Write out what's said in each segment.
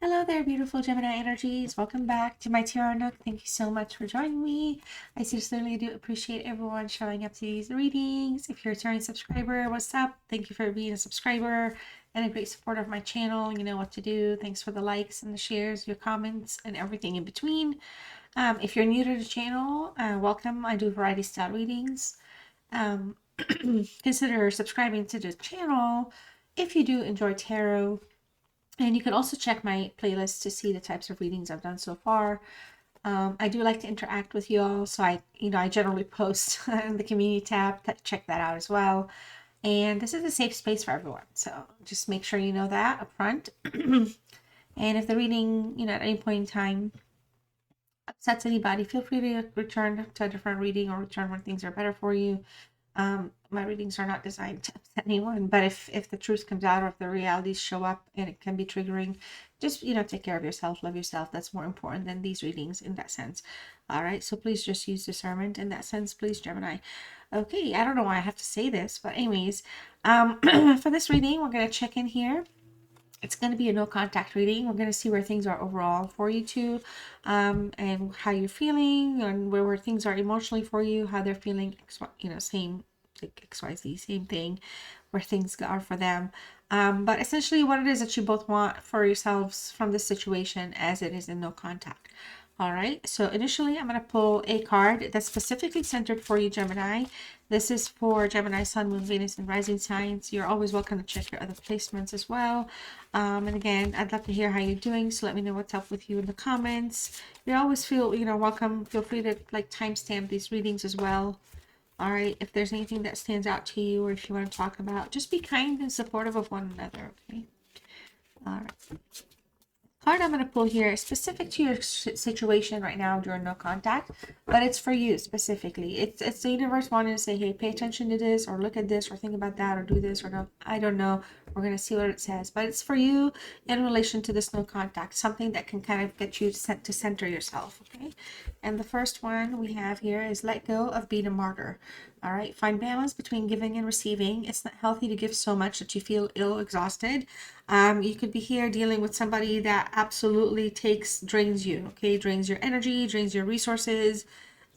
Hello there, beautiful Gemini energies. Welcome back to my Tarot Nook. Thank you so much for joining me. I sincerely do appreciate everyone showing up to these readings. If you're a returning subscriber, what's up? Thank you for being a subscriber and a great supporter of my channel. You know what to do. Thanks for the likes and the shares, your comments, and everything in between. If you're new to the channel, welcome. I do variety style readings. Consider subscribing to the channel if you do enjoy tarot. And you can also check my playlist to see the types of readings I've done so far. I do like to interact with you all, so I generally post in the community tab. Check that out as well. And this is a safe space for everyone, so just make sure you know that up front. And if the reading, at any point in time upsets anybody, feel free to return to a different reading or return when things are better for you. My readings are not designed to upset anyone, but if the truth comes out or if the realities show up and it can be triggering, just take care of yourself, love yourself. That's more important than these readings in that sense. All right, so please just use discernment in that sense, please, Gemini. Okay, I don't know why I have to say this, but anyways, for this reading, we're gonna check in here. It's going to be a no contact reading. We're going to see where things are overall for you two, and how you're feeling, and where things are emotionally for you, how they're feeling, same, like XYZ, same thing, where things are for them. But essentially what it is that you both want for yourselves from this situation, as it is in no contact. All right, so initially I'm going to pull a card that's specifically centered for you, Gemini. This is for Gemini, Sun, Moon, Venus, and Rising signs. You're always welcome to check your other placements as well. And again, I'd love to hear how you're doing, so let me know what's up with you in the comments. You always feel, welcome. Feel free to timestamp these readings as well. All right, if there's anything that stands out to you or if you want to talk about, just be kind and supportive of one another, okay? All right. Card I'm going to pull here is specific to your situation right now during no contact, but it's for you specifically. It's the universe wanting to say, hey, pay attention to this, or look at this, or think about that, or do this, or no. I don't know. We're going to see what it says, but it's for you in relation to this no contact, something that can kind of get you to center yourself, okay? And the first one we have here is let go of being a martyr. All right, find balance between giving and receiving. It's not healthy to give so much that you feel ill, exhausted. You could be here dealing with somebody that absolutely drains you, okay? Drains your energy, drains your resources.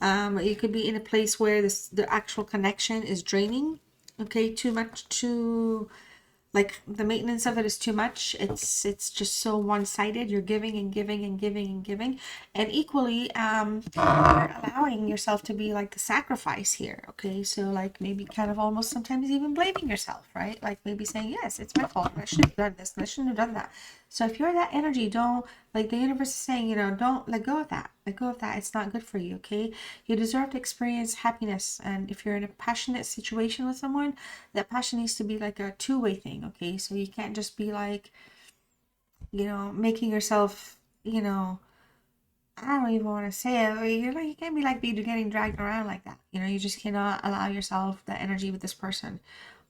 You could be in a place where the actual connection is draining, okay? Too much, like the maintenance of it is too much. It's just so one-sided. You're giving and giving and giving and giving, and equally you're allowing yourself to be like the sacrifice here, okay? So like maybe kind of almost sometimes even blaming yourself, right? Like maybe saying, yes, it's my fault, I should have done this and I shouldn't have done that. So if you're that energy, don't, like the universe is saying, don't let go of that. Let go of that. It's not good for you, okay? You deserve to experience happiness. And if you're in a passionate situation with someone, that passion needs to be like a two-way thing, okay? So you can't just be like, making yourself, I don't even want to say it. You can't be getting dragged around like that. You just cannot allow yourself that energy with this person.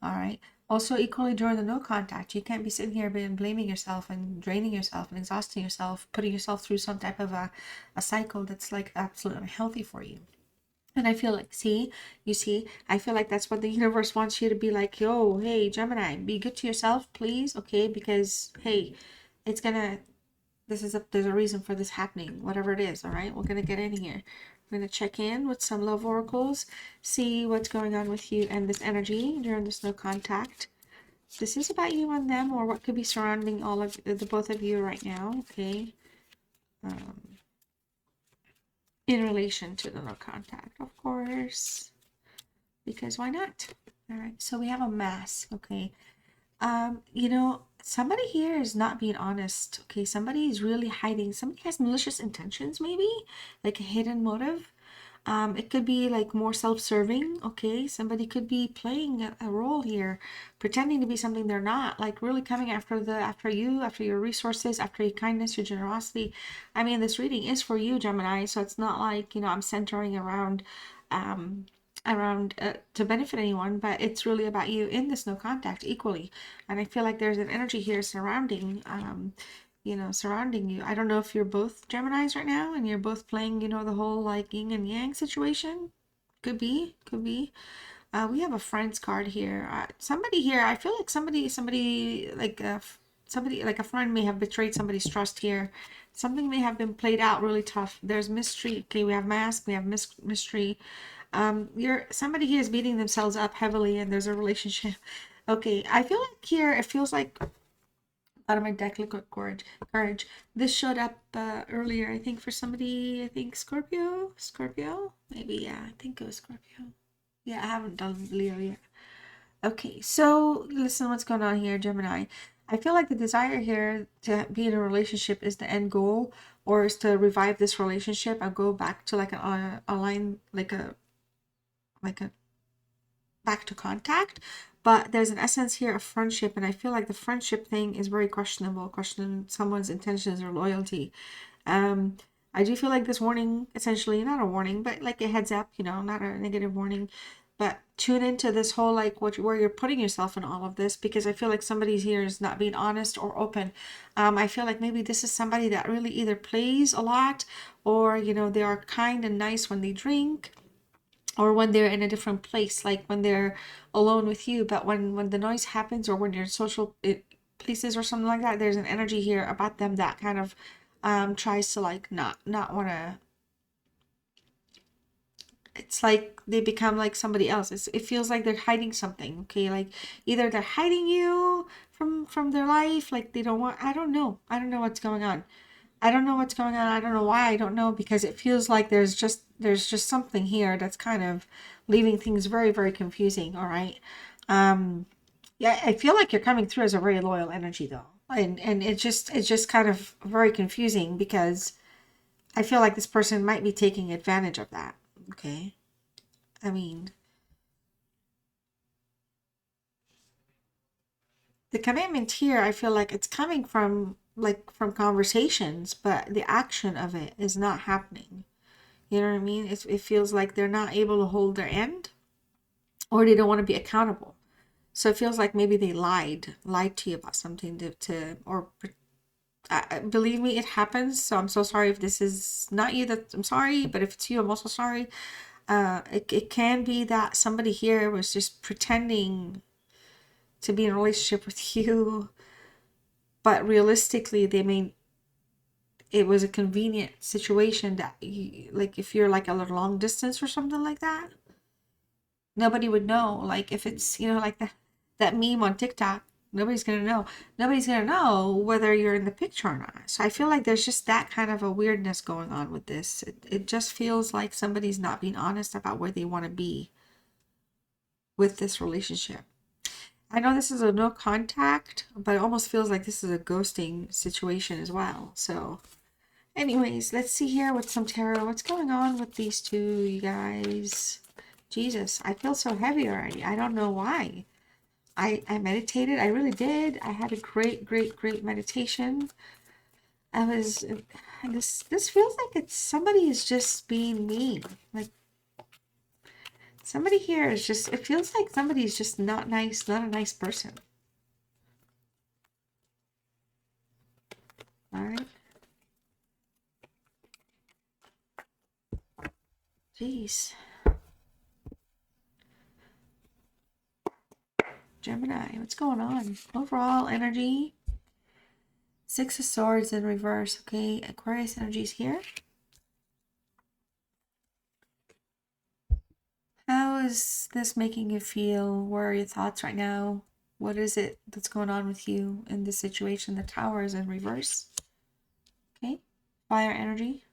All right. Also, equally during the no contact, you can't be sitting here being blaming yourself and draining yourself and exhausting yourself, putting yourself through some type of a cycle that's like absolutely unhealthy for you. And I feel like, I feel like that's what the universe wants you to be like, yo, hey, Gemini, be good to yourself, please, okay? Because, hey, it's gonna, there's a reason for this happening, whatever it is, all right? We're gonna get in here. We're gonna check in with some love oracles, see what's going on with you and this energy during this no contact. This is about you and them, or what could be surrounding all of the both of you right now, okay? In relation to the no contact, of course, because why not? All right, so we have a mask, okay? Somebody here is not being honest, okay? Somebody is really hiding. Somebody has malicious intentions, maybe, like a hidden motive. It could be like more self-serving, okay? Somebody could be playing a role here, pretending to be something they're not, like really coming after you, after your resources, after your kindness, your generosity. I mean, this reading is for you, Gemini, so it's not like, I'm centering around to benefit anyone, but it's really about you in this no contact equally. And I feel like there's an energy here surrounding surrounding you. I don't know if you're both Geminis right now and you're both playing, the whole like yin and yang situation. Could be. We have a friends card here. Somebody here, I feel like somebody like somebody, like a friend may have betrayed somebody's trust here. Something may have been played out really tough. There's mystery. Okay, we have mask, we have mystery. Somebody here is beating themselves up heavily, and there's a relationship. Okay, I feel like here it feels like out of my deck, look at courage. This showed up earlier, I think, for somebody, I think Scorpio, maybe, yeah, I think it was Scorpio. Yeah, I haven't done Leo yet. Okay, so listen, what's going on here, Gemini. I feel like the desire here to be in a relationship is the end goal, or is to revive this relationship and go back to like a line, like a back to contact. But there's an essence here of friendship, and I feel like the friendship thing is very questionable, questioning someone's intentions or loyalty. um I do feel like this warning, essentially, not a warning, but like a heads up, you know, not a negative warning, but tune into this whole, like, where you're putting yourself in all of this, because I feel like somebody's here is not being honest or open. I feel like maybe this is somebody that really either plays a lot, or, you know, they are kind and nice when they drink, or when they're in a different place, like when they're alone with you. But when the noise happens, or when you're in social places or something like that, there's an energy here about them that kind of tries to, like, not want to. It's like they become like somebody else. It feels like they're hiding something. Okay, like either they're hiding you from their life, like they don't want. I don't know what's going on. I don't know what's going on. I don't know why. I don't know, because it feels like there's just something here that's kind of leaving things very, very confusing. All right. Yeah, I feel like you're coming through as a very loyal energy, though, and it's just kind of very confusing, because I feel like this person might be taking advantage of that. Okay. I mean, the commitment here, I feel like it's coming from, like, from conversations, but the action of it is not happening. You know what I mean? It feels like they're not able to hold their end, or they don't want to be accountable. So it feels like maybe they lied to you about something to or believe me, it happens. So I'm so sorry if this is not you. That I'm sorry, but if it's you, I'm also sorry. It can be that somebody here was just pretending to be in a relationship with you, but realistically, it was a convenient situation that you, like, if you're like a long distance or something like that, nobody would know. Like, if it's, you know, like that meme on TikTok, nobody's gonna know. Nobody's gonna know whether you're in the picture or not. So I feel like there's just that kind of a weirdness going on with this. It just feels like somebody's not being honest about where they want to be with this relationship. I know this is a no contact, but it almost feels like this is a ghosting situation as well. So anyways, let's see here with some tarot. What's going on with these two, you guys? Jesus, I feel so heavy already. I don't know why. I meditated. I really did. I had a great meditation. I was this feels like it's somebody is just being mean. Like, somebody here is just, it feels like somebody's just not nice, not a nice person. All right. Jeez. Gemini, what's going on? Overall energy. Six of Swords in reverse. Okay, Aquarius energy's here. How is this making you feel? What are your thoughts right now? What is it that's going on with you in this situation? The Tower is in reverse. Okay, fire energy.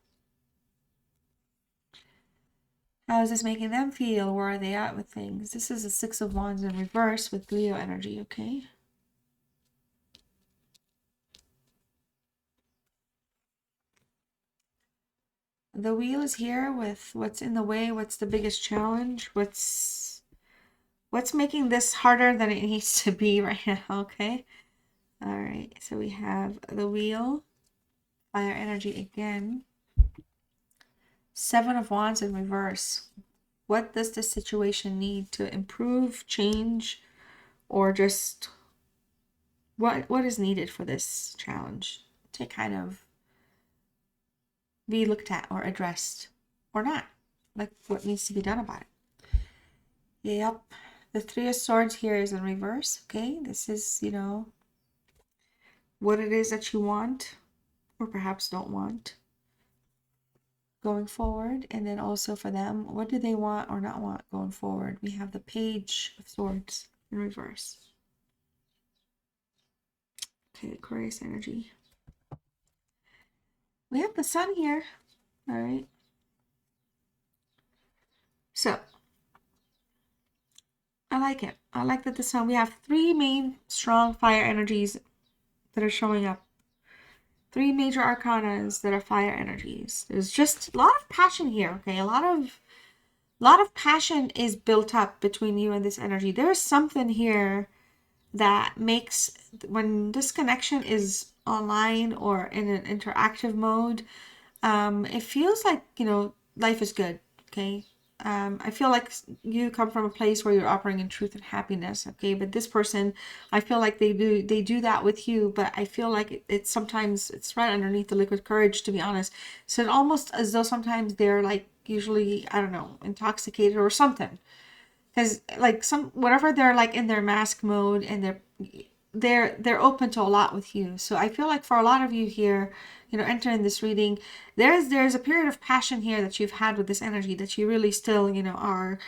How is this making them feel? Where are they at with things? This is a Six of Wands in reverse with Leo energy. Okay. The Wheel is here with what's in the way, what's the biggest challenge, what's making this harder than it needs to be right now. Okay. All right, so we have the Wheel, fire energy again. Seven of Wands in reverse. What does this situation need to improve, change, or just what is needed for this challenge to kind of be looked at or addressed, or not? Like, what needs to be done about it? Yep. The Three of Swords here is in reverse. Okay, this is, you know, what it is that you want or perhaps don't want going forward. And then also for them, what do they want or not want going forward? We have the Page of Swords in reverse. Okay, Aquarius energy. We have the Sun here. All right. So I like it. I like that the Sun, we have three main strong fire energies that are showing up. Three major arcanas that are fire energies. There's just a lot of passion here, okay? A lot of passion is built up between you and this energy. There's something here that makes, when this connection is online or in an interactive mode, it feels like, you know, life is good, okay? I feel like you come from a place where you're operating in truth and happiness, okay? But this person, I feel like they do that with you, but I feel like it's sometimes, it's right underneath the liquid courage, to be honest. So it almost as though sometimes they're like, usually, I don't know, intoxicated or something. Because like whatever they're like in their mask mode, and they're open to a lot with you. So I feel like for a lot of you here, you know, entering this reading, there's a period of passion here that you've had with this energy that you really still, you know, are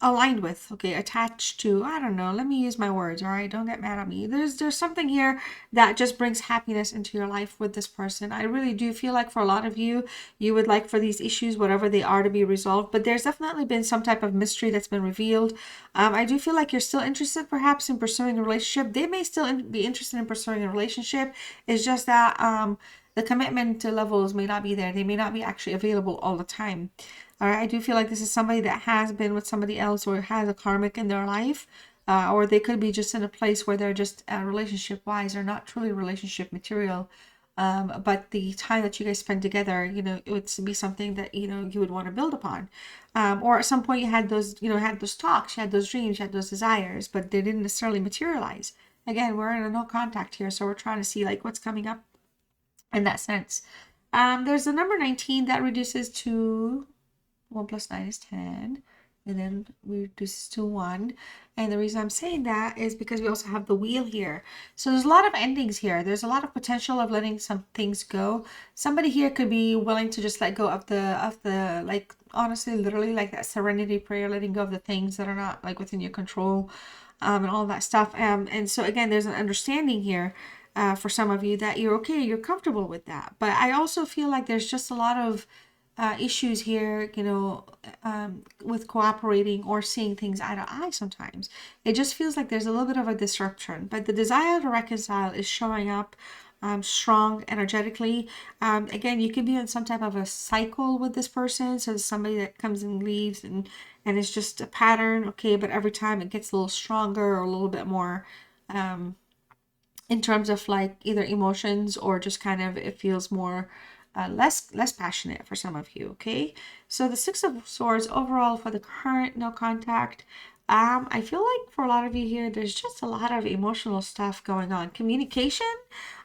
aligned with, okay, attached to, I don't know, let me use my words, all right, don't get mad at me. There's something here that just brings happiness into your life with this person. I really do feel like for a lot of you, you would like for these issues, whatever they are, to be resolved, but there's definitely been some type of mystery that's been revealed. I do feel like you're still interested perhaps in pursuing a relationship. They may still be interested in pursuing a relationship. It's just that the commitment levels may not be there. They may not be actually available all the time. All right, I do feel like this is somebody that has been with somebody else or has a karmic in their life, or they could be just in a place where they're just relationship-wise or not truly relationship material. But the time that you guys spend together, you know, it would be something that, you know, you would want to build upon. Or at some point you had those, you know, had those talks, you had those dreams, you had those desires, but they didn't necessarily materialize. Again, we're in a no contact here, so we're trying to see like what's coming up in that sense. There's the number 19 that reduces to 1 plus 9 is 10, and then we reduce to 1. And the reason I'm saying that is because we also have the wheel here. So there's a lot of endings here. There's a lot of potential of letting some things go. Somebody here could be willing to just let go of the like, honestly, literally like that serenity prayer, letting go of the things that are not like within your control, and all that stuff. And so again, there's an understanding here for some of you that you're okay, you're comfortable with that. But I also feel like there's just a lot of issues here, you know, with cooperating or seeing things eye to eye sometimes. It just feels like there's a little bit of a disruption, but the desire to reconcile is showing up strong energetically. Again, you could be in some type of a cycle with this person. So there's somebody that comes and leaves, and it's just a pattern, okay, but every time it gets a little stronger or a little bit more in terms of like either emotions or just kind of it feels more less passionate for some of you, okay? So the Six of Swords overall for the current no contact, I feel like for a lot of you here, there's just a lot of emotional stuff going on. Communication,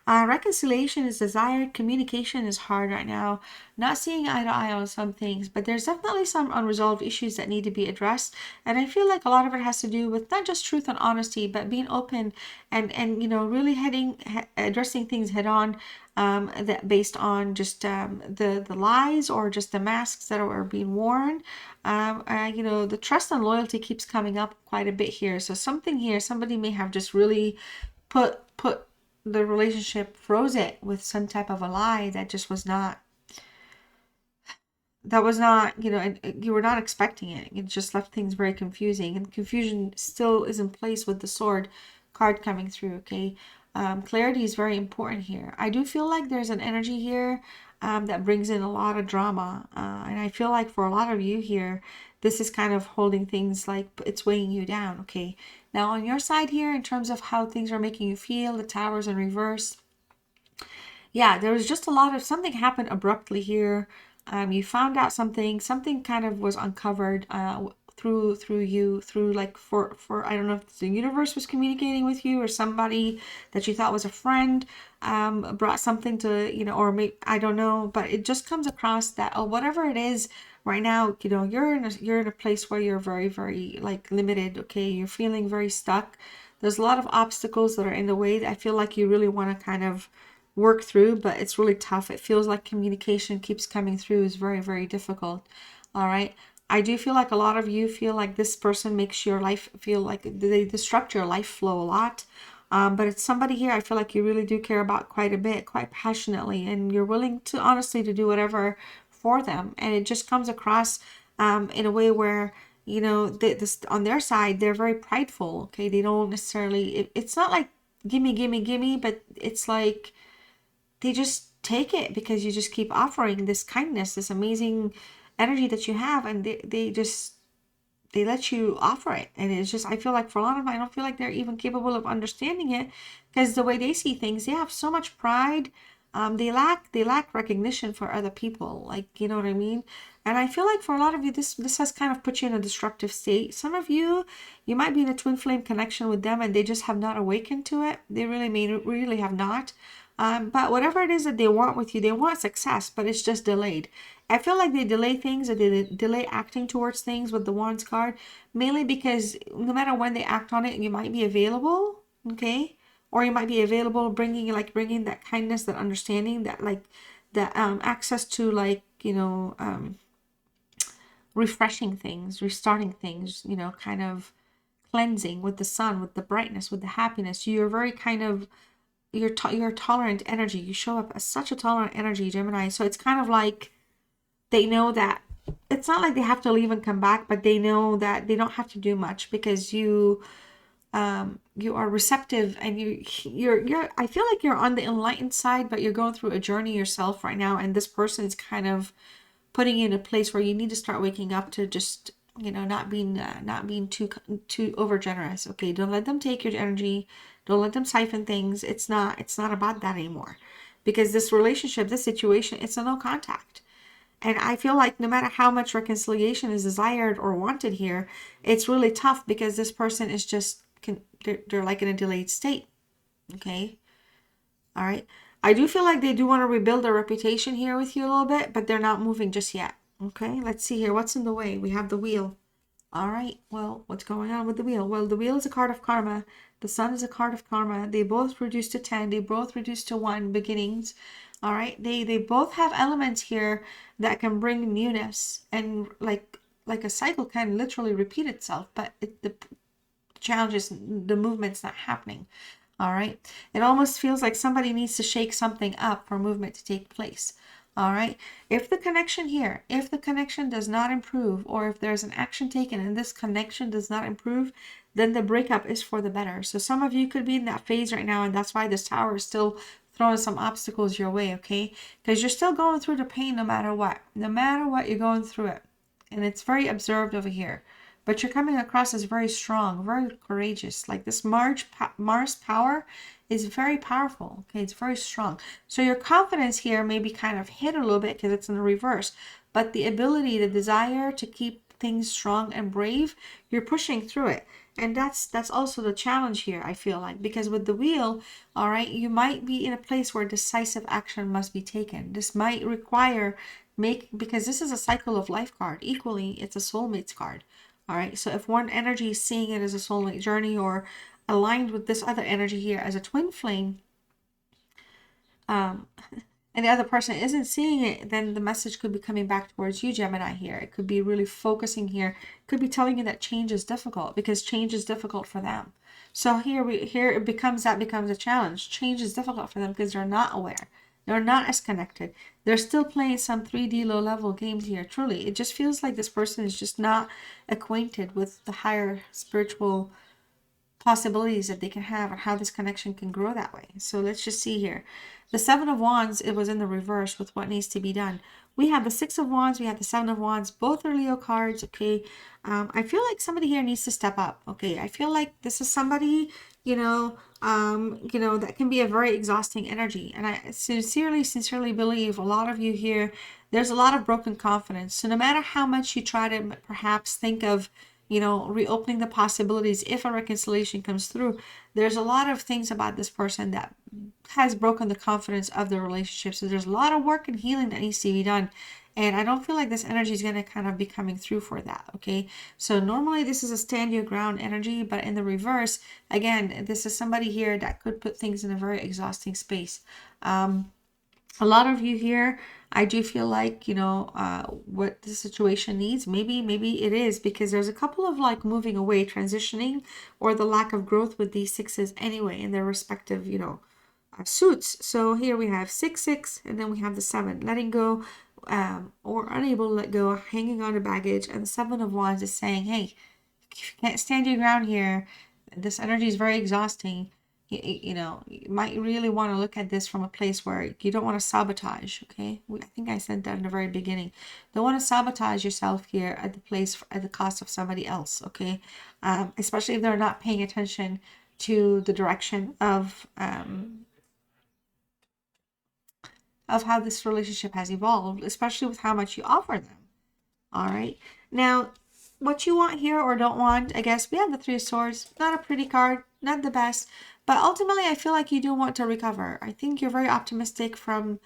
reconciliation is desired. Communication is hard right now. Not seeing eye to eye on some things, but there's definitely some unresolved issues that need to be addressed. And I feel like a lot of it has to do with not just truth and honesty, but being open and you know, really addressing things head on, that based on just the lies or just the masks that are being worn. You know, the trust and loyalty keeps coming up quite a bit here. So something here, somebody may have just really put the relationship, froze it with some type of a lie that just was not, you know, you were not expecting it. It just left things very confusing, and confusion still is in place with the sword card coming through, okay? Clarity is very important here. I do feel like there's an energy here that brings in a lot of drama, and I feel like for a lot of you here, this is kind of holding things, like it's weighing you down, okay? Now on your side here, in terms of how things are making you feel, the Tower's in reverse. Yeah, there was just a lot of, something happened abruptly here. You found out something kind of was uncovered through you, through like for I don't know if the universe was communicating with you, or somebody that you thought was a friend brought something to, you know, or maybe, I don't know, but it just comes across that, oh, whatever it is right now, you know, you're in a place where you're very, very like limited, okay? You're feeling very stuck. There's a lot of obstacles that are in the way that I feel like you really want to kind of work through, but it's really tough. It feels like communication keeps coming through is very, very difficult. All right. I do feel like a lot of you feel like this person makes your life feel like they disrupt your life flow a lot. But it's somebody here I feel like you really do care about quite a bit, quite passionately, and you're willing to honestly to do whatever for them. And it just comes across in a way where, you know, this on their side, they're very prideful. Okay. They don't necessarily, it's not like gimme, gimme, gimme, but it's like they just take it because you just keep offering this kindness, this amazing energy that you have, and they let you offer it. And it's just, I feel like for a lot of them, I don't feel like they're even capable of understanding it, because the way they see things, they have so much pride. They lack recognition for other people, like, you know what I mean? And I feel like for a lot of you, this has kind of put you in a destructive state. Some of you, you might be in a twin flame connection with them and they just have not awakened to it. They really have not. But whatever it is that they want with you, they want success, but it's just delayed. I feel like they delay things, or they delay acting towards things with the Wands card, mainly because no matter when they act on it, you might be available, okay? Or you might be available, bringing that kindness, that understanding, that access to, like, you know, refreshing things, restarting things, you know, kind of cleansing with the sun, with the brightness, with the happiness. You're very kind of, you're a tolerant energy. You show up as such a tolerant energy, Gemini. So it's kind of like they know that it's not like they have to leave and come back, but they know that they don't have to do much because you are receptive, and you're I feel like you're on the enlightened side, but you're going through a journey yourself right now, and this person is kind of putting you in a place where you need to start waking up to just, you know, not being too over generous. Okay, don't let them take your energy. Don't let them siphon things. It's not about that anymore, because this relationship, this situation, it's a no contact. And I feel like no matter how much reconciliation is desired or wanted here, it's really tough because this person is just they're like in a delayed state. Okay. All right. I do feel like they do want to rebuild their reputation here with you a little bit, but they're not moving just yet. Okay. Let's see here. What's in the way? We have the wheel. All right. Well, what's going on with the wheel? Well, the wheel is a card of karma. The sun is a card of karma. They both reduce to 10. They both reduce to 1 beginnings. All right. They both have elements here that can bring newness, and like a cycle can literally repeat itself, but the challenge is the movement's not happening. All right. It almost feels like somebody needs to shake something up for movement to take place. All right. If the connection does not improve, or if there's an action taken and this connection does not improve, then the breakup is for the better. So some of you could be in that phase right now, and that's why this tower is still throwing some obstacles your way, okay? Because you're still going through the pain no matter what. No matter what, you're going through it. And it's very observed over here. But you're coming across as very strong, very courageous. Like this Mars power is very powerful. Okay, it's very strong. So your confidence here may be kind of hit a little bit because it's in the reverse. But the ability, the desire to keep things strong and brave, you're pushing through it. And that's also the challenge here, I feel like. Because with the wheel, all right, you might be in a place where decisive action must be taken. This might require because this is a cycle of life card. Equally, it's a soulmates card. All right, so if one energy is seeing it as a soulmate journey, or aligned with this other energy here as a twin flame, and the other person isn't seeing it, then the message could be coming back towards you, Gemini, here. It could be really focusing here. It could be telling you that change is difficult, because change is difficult for them. So here it becomes a challenge. Change is difficult for them because they're not aware. They're not as connected. They're still playing some 3D low-level games here. Truly, it just feels like this person is just not acquainted with the higher spiritual possibilities that they can have, and how this connection can grow that way. So let's just see here. The Seven of Wands, it was in the reverse with what needs to be done. We have the Six of Wands, we have the Seven of Wands, both are Leo cards, okay? I feel like somebody here needs to step up, okay? I feel like this is somebody, that can be a very exhausting energy. And I sincerely believe a lot of you here, there's a lot of broken confidence. So no matter how much you try to perhaps think of, reopening the possibilities, if a reconciliation comes through, there's a lot of things about this person that has broken the confidence of the relationship. So there's a lot of work and healing that needs to be done. And I don't feel like this energy is going to kind of be coming through for that. Okay. So normally this is a stand your ground energy, but in the reverse, again, this is somebody here that could put things in a very exhausting space. A lot of you here, I do feel like, you know, what the situation needs, maybe it is because there's a couple of like moving away, transitioning, or the lack of growth with these sixes anyway in their respective, you know, suits. So here we have 6, and then we have the 7, letting go, or unable to let go, hanging on to baggage. And the 7 of Wands is saying, hey, if you can't stand your ground here, this energy is very exhausting. You know, you might really want to look at this from a place where you don't want to sabotage. Okay, I think I said that in the very beginning. Don't want to sabotage yourself here at the place at the cost of somebody else. Okay, especially if they're not paying attention to the direction of how this relationship has evolved, especially with how much you offer them. All right. Now, what you want here or don't want, I guess we have the 3 of Swords. Not a pretty card, not the best, but ultimately I feel like you do want to recover. I think you're very optimistic from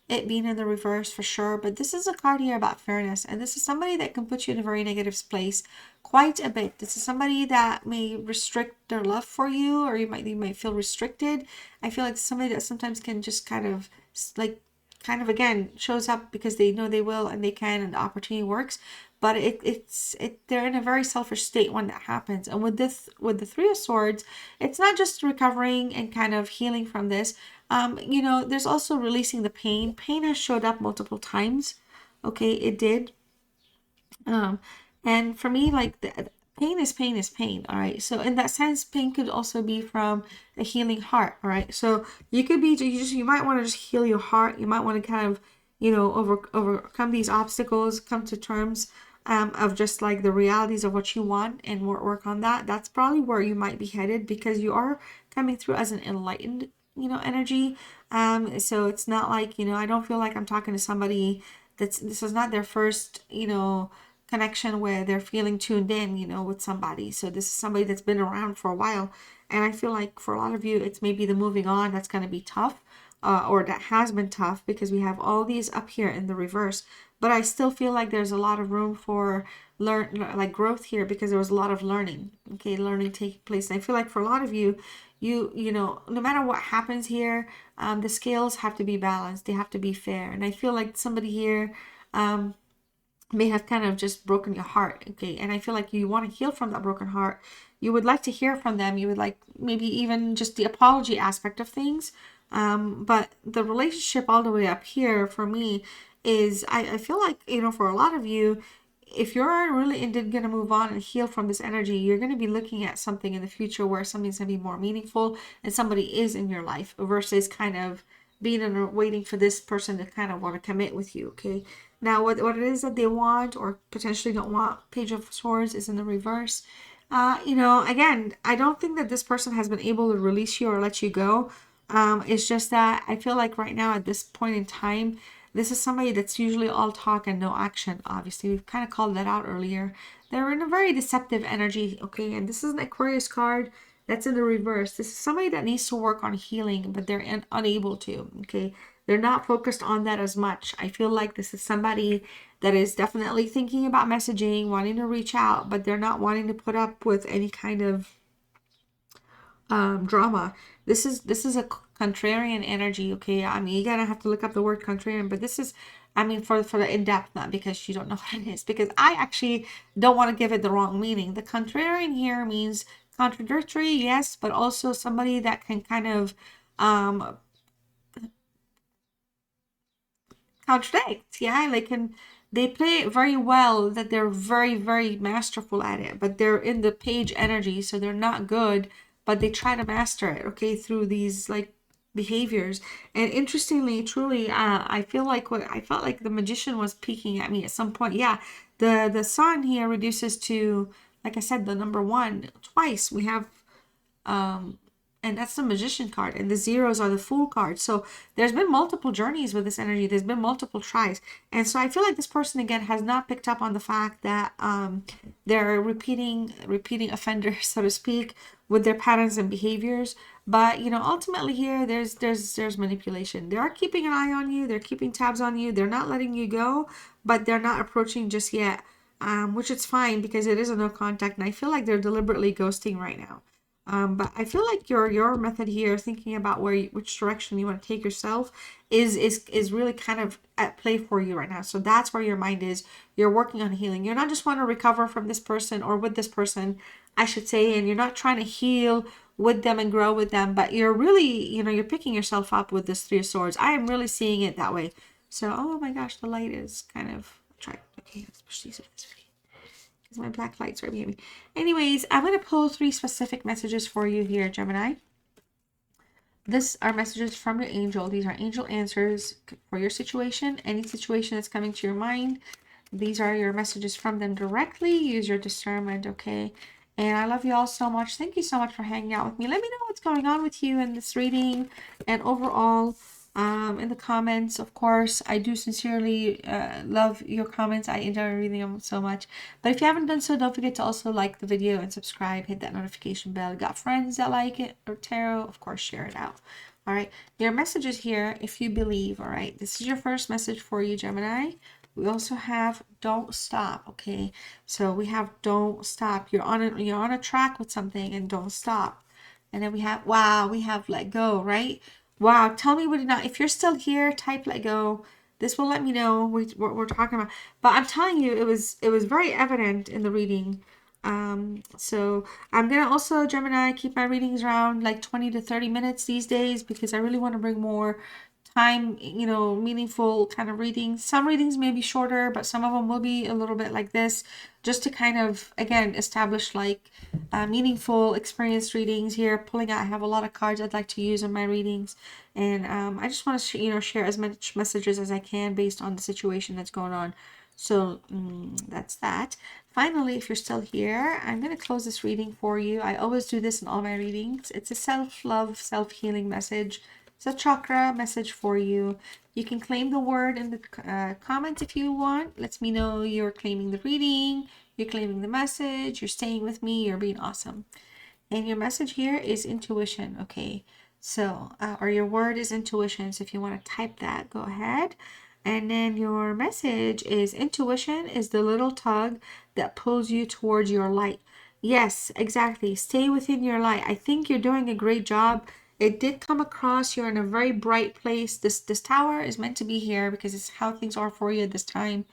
it being in the reverse for sure, but this is a card here about fairness, and this is somebody that can put you in a very negative place quite a bit. This is somebody that may restrict their love for you, or you might feel restricted. I feel like somebody that sometimes can just kind of like again shows up because they know they will and they can and the opportunity works, but they're in a very selfish state when that happens. And with the 3 of Swords, it's not just recovering and kind of healing from this. You know, there's also releasing the pain. Pain has showed up multiple times. Okay, it did. And for me, like pain is pain is pain. All right. So in that sense, pain could also be from a healing heart. All right. So you could be you might want to just heal your heart. You might want to kind of, you know, overcome these obstacles, come to terms of just like the realities of what you want and work on that. That's probably where you might be headed because you are coming through as an enlightened, you know, energy. So it's not like, you know, I don't feel like I'm talking to somebody this is not their first, you know, connection where they're feeling tuned in, you know, with somebody. So this is somebody that's been around for a while. And I feel like for a lot of you, it's maybe the moving on that's going to be tough, or that has been tough because we have all these up here in the reverse. But I still feel like there's a lot of room for growth here because there was a lot of learning. Okay, learning taking place. And I feel like for a lot of you, you know, no matter what happens here, the scales have to be balanced. They have to be fair. And I feel like somebody here may have kind of just broken your heart. Okay, and I feel like you want to heal from that broken heart. You would like to hear from them. You would like maybe even just the apology aspect of things. But the relationship all the way up here for me is I feel like, you know, for a lot of you, if you're really indeed going to move on and heal from this energy, you're going to be looking at something in the future where something's going to be more meaningful and somebody is in your life versus kind of being in waiting for this person to kind of want to commit with you. Okay. Now, what it is that they want or potentially don't want, Page of Swords is in the reverse. You know, again, I don't think that this person has been able to release you or let you go. It's just that I feel like right now at this point in time, this is somebody that's usually all talk and no action. Obviously, we've kind of called that out earlier. They're in a very deceptive energy, okay? And this is an Aquarius card that's in the reverse. This is somebody that needs to work on healing, but they're unable to, okay? They're not focused on that as much. I feel like this is somebody that is definitely thinking about messaging, wanting to reach out, but they're not wanting to put up with any kind of drama. This is a contrarian energy. Okay, I mean, you're gonna have to look up the word contrarian, but this is, I mean, for the in-depth, not because you don't know what it is, because I actually don't want to give it the wrong meaning. The contrarian here means contradictory, yes, but also somebody that can kind of contradict. Yeah, they play it very well, that they're very, very masterful at it, but they're in the page energy, so they're not good, but they try to master it, okay, through these like behaviors. And interestingly, truly, I felt like the magician was peeking at me at some point. Yeah, the sun here reduces to, like I said, the number 1 twice. We have And that's the Magician card, and the zeros are the Fool card. So there's been multiple journeys with this energy. There's been multiple tries, and so I feel like this person again has not picked up on the fact that they're repeating offenders, so to speak, with their patterns and behaviors. But you know, ultimately here, there's manipulation. They are keeping an eye on you. They're keeping tabs on you. They're not letting you go, but they're not approaching just yet. Which is fine because it is a no contact, and I feel like they're deliberately ghosting right now. But I feel like your method here, thinking about which direction you want to take yourself, is really kind of at play for you right now. So that's where your mind is. You're working on healing. You're not just want to recover from this person or with this person, I should say, and you're not trying to heal with them and grow with them, but you're really, you know, you're picking yourself up with this Three of Swords. I am really seeing it that way. So, oh my gosh, the light is kind of try. Okay, let's push these with this video. My black lights are behind me. Anyways, I'm going to pull 3 specific messages for you here, Gemini. These are messages from your angel. These are angel answers for your situation, any situation that's coming to your mind. These are your messages from them directly. Use your discernment, okay? And I love you all so much. Thank you so much for hanging out with me. Let me know what's going on with you in this reading and overall. In the comments, of course, I do sincerely love your comments. I enjoy reading them so much. But if you haven't done so, don't forget to also like the video and subscribe. Hit that notification bell. Got friends that like it or tarot? Of course, share it out. All right. Your messages here, if you believe. All right. This is your first message for you, Gemini. We also have don't stop. Okay. So we have don't stop. You're on a track with something and don't stop. And then we have wow. We have let go. Right. Wow, tell me what not. If you're still here, type let go. This will let me know what we're talking about. But I'm telling you, it was very evident in the reading. So I'm gonna also, Gemini, keep my readings around like 20 to 30 minutes these days because I really want to bring more time, you know, meaningful kind of readings. Some readings may be shorter, but some of them will be a little bit like this, just to kind of, again, establish like meaningful experience readings here. Pulling out, I have a lot of cards I'd like to use in my readings, and I just want to, you know, share as much messages as I can based on the situation that's going on. So that's that. Finally, if you're still here, I'm going to close this reading for you. I always do this in all my readings. It's a self-love, self-healing message. It's a chakra message for you. You can claim the word in the comments if you want. Lets me know you're claiming the reading, you're claiming the message, you're staying with me, you're being awesome. And your message here is intuition, okay? So, or your word is intuition. So if you want to type that, go ahead. And then your message is intuition is the little tug that pulls you towards your light. Yes, exactly. Stay within your light. I think you're doing a great job. It did come across you're in a very bright place. This tower is meant to be here because it's how things are for you at this time.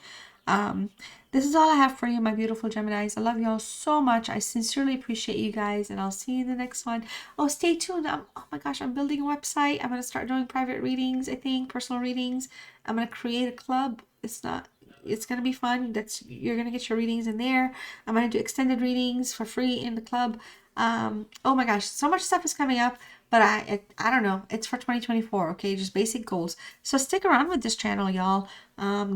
This is all I have for you, my beautiful Geminis. I love you all so much. I sincerely appreciate you guys, and I'll see you in the next one. Oh, stay tuned. Oh my gosh, I'm building a website. I'm going to start doing private readings, I think, personal readings. I'm going to create a club. It's going to be fun. You're going to get your readings in there. I'm going to do extended readings for free in the club. Oh my gosh, so much stuff is coming up. But I don't know. It's for 2024, okay? Just basic goals. So stick around with this channel, y'all.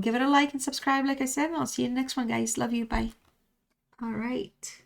Give it a like and subscribe, like I said. And I'll see you in the next one, guys. Love you. Bye. All right.